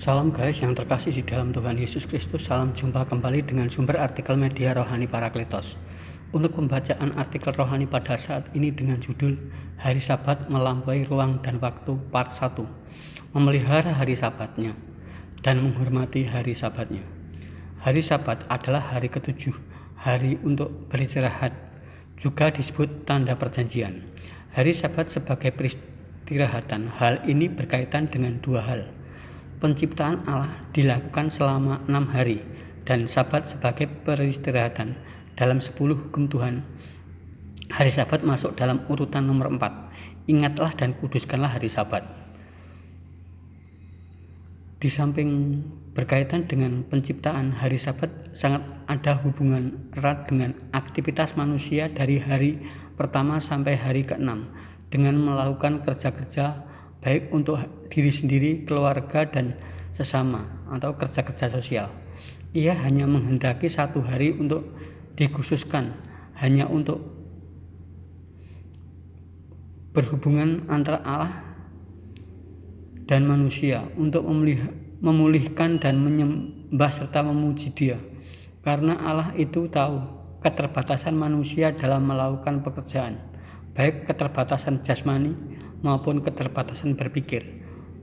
Salam guys yang terkasih di dalam Tuhan Yesus Kristus. Salam jumpa kembali dengan sumber artikel media rohani Parakletos. Untuk pembacaan artikel rohani pada saat ini dengan judul Hari Sabat Melampaui Ruang dan Waktu Part 1. Memelihara hari Sabatnya dan menghormati hari Sabatnya. Hari Sabat adalah hari ketujuh, hari untuk beristirahat, juga disebut tanda perjanjian. Hari Sabat sebagai peristirahatan. Hal ini berkaitan dengan dua hal. Penciptaan Allah dilakukan selama 6 hari dan Sabat sebagai peristirahatan. Dalam 10 hukum Tuhan, hari Sabat masuk dalam urutan nomor 4. Ingatlah dan kuduskanlah hari Sabat. Di samping berkaitan dengan penciptaan, hari Sabat sangat ada hubungan erat dengan aktivitas manusia dari hari pertama sampai hari ke-6 dengan melakukan kerja-kerja baik untuk diri sendiri, keluarga, dan sesama, atau kerja-kerja sosial. Ia hanya menghendaki satu hari untuk dikhususkan hanya untuk berhubungan antara Allah dan manusia, untuk memulihkan dan menyembah serta memuji Dia. Karena Allah itu tahu keterbatasan manusia dalam melakukan pekerjaan, baik keterbatasan jasmani maupun keterbatasan berpikir,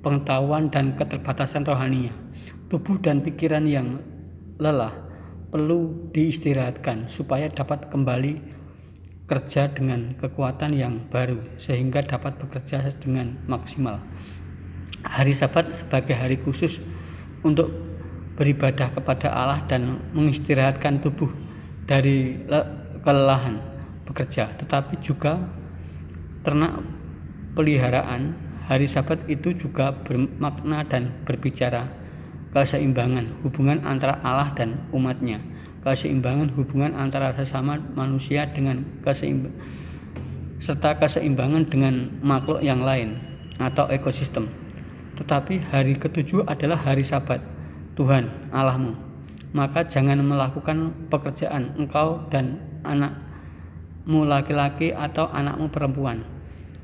pengetahuan, dan keterbatasan rohaninya. Tubuh dan pikiran yang lelah perlu diistirahatkan supaya dapat kembali kerja dengan kekuatan yang baru sehingga dapat bekerja dengan maksimal. Hari Sabat sebagai hari khusus untuk beribadah kepada Allah dan mengistirahatkan tubuh dari kelelahan bekerja, tetapi juga ternak peliharaan. Hari Sabat itu juga bermakna dan berbicara keseimbangan hubungan antara Allah dan umatnya, keseimbangan hubungan antara sesama manusia dengan serta keseimbangan dengan makhluk yang lain atau ekosistem. Tetapi hari ketujuh adalah hari Sabat Tuhan Allahmu. Maka jangan melakukan pekerjaan engkau dan anakmu laki-laki atau anakmu perempuan,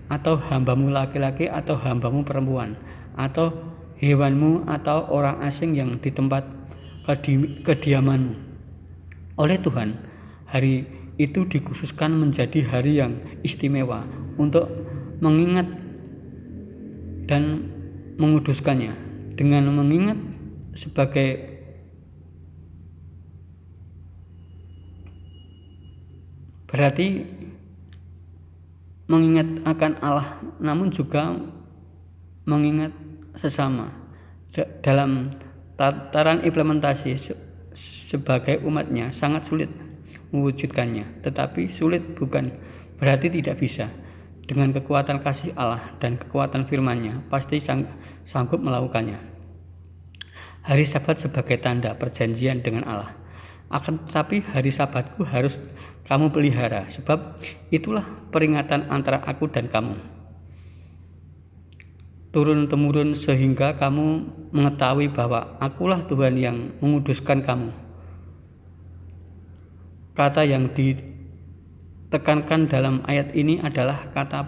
atau hambamu laki-laki atau hambamu perempuan, atau hewanmu atau orang asing yang di tempat kediamanmu. Oleh Tuhan, hari itu dikhususkan menjadi hari yang istimewa untuk mengingat dan menguduskannya. Dengan mengingat sebagai berarti mengingat akan Allah, namun juga mengingat sesama. Dalam tataran implementasi sebagai umatnya sangat sulit mewujudkannya, tetapi sulit bukan berarti tidak bisa. Dengan kekuatan kasih Allah dan kekuatan firman-Nya pasti sanggup melakukannya. Hari Sabat sebagai tanda perjanjian dengan Allah. Akan tetapi hari Sabatku harus kamu pelihara, sebab itulah peringatan antara aku dan kamu, turun-temurun, sehingga kamu mengetahui bahwa akulah Tuhan yang menguduskan kamu. Kata yang ditekankan dalam ayat ini adalah kata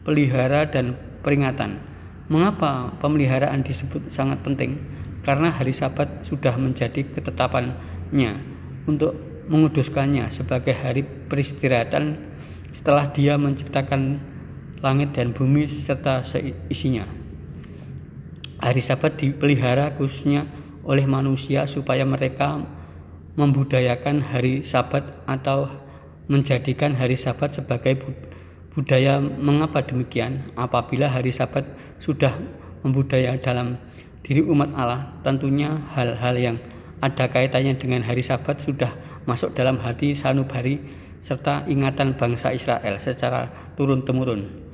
pelihara dan peringatan. Mengapa pemeliharaan disebut sangat penting? Karena hari Sabat sudah menjadi ketetapannya untuk menguduskannya sebagai hari peristirahatan setelah Dia menciptakan langit dan bumi serta seisinya. Hari Sabat dipelihara khususnya oleh manusia supaya mereka membudayakan hari Sabat atau menjadikan hari Sabat sebagai budaya. Mengapa demikian? Apabila hari Sabat sudah membudaya dalam diri umat Allah, tentunya hal-hal yang ada kaitannya dengan hari Sabat sudah masuk dalam hati sanubari serta ingatan bangsa Israel secara turun-temurun.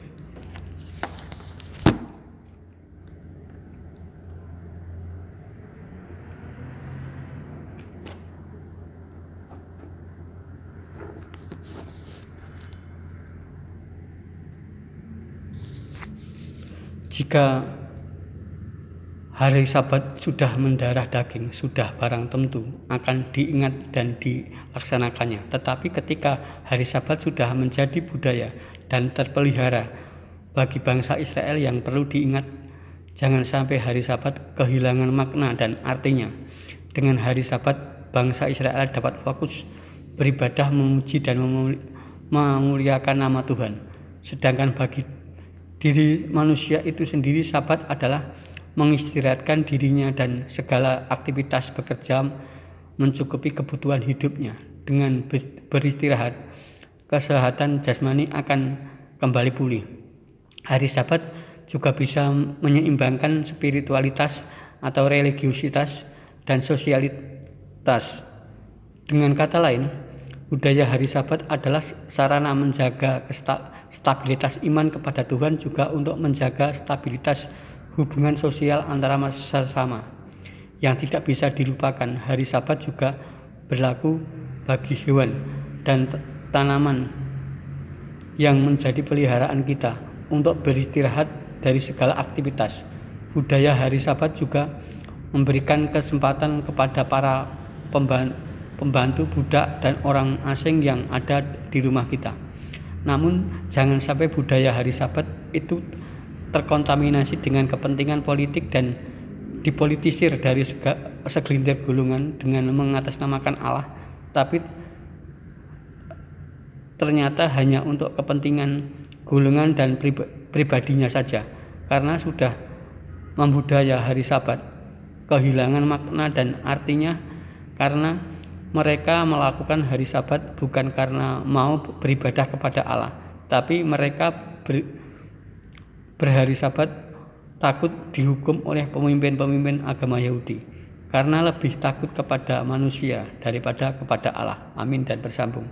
Jika hari Sabat sudah mendarah daging, sudah barang tentu akan diingat dan dilaksanakannya. Tetapi ketika hari Sabat sudah menjadi budaya dan terpelihara bagi bangsa Israel yang perlu diingat Jangan sampai hari Sabat kehilangan makna dan artinya. Dengan hari Sabat, bangsa Israel dapat fokus beribadah, memuji dan memuliakan nama Tuhan. Sedangkan bagi diri manusia itu sendiri, Sabat adalah mengistirahatkan dirinya dan segala aktivitas bekerja mencukupi kebutuhan hidupnya. Dengan beristirahat, kesehatan jasmani akan kembali pulih. Hari Sabat juga bisa menyeimbangkan spiritualitas atau religiusitas dan sosialitas. Dengan kata lain, budaya hari Sabat adalah sarana menjaga stabilitas iman kepada Tuhan, juga untuk menjaga stabilitas hubungan sosial antara sesama. Yang tidak bisa dilupakan, hari Sabat juga berlaku bagi hewan dan tanaman yang menjadi peliharaan kita untuk beristirahat dari segala aktivitas. Budaya hari Sabat juga memberikan kesempatan kepada para pembantu, budak, dan orang asing yang ada di rumah kita. Namun jangan sampai budaya hari Sabat itu terkontaminasi dengan kepentingan politik dan dipolitisir dari segelintir golongan dengan mengatasnamakan Allah, tapi ternyata hanya untuk kepentingan golongan dan pribadinya saja. Karena sudah membudaya hari Sabat, kehilangan makna dan artinya, karena mereka melakukan hari Sabat bukan karena mau beribadah kepada Allah, tapi mereka berhari Sabat takut dihukum oleh pemimpin-pemimpin agama Yahudi, karena lebih takut kepada manusia daripada kepada Allah. Amin dan bersambung.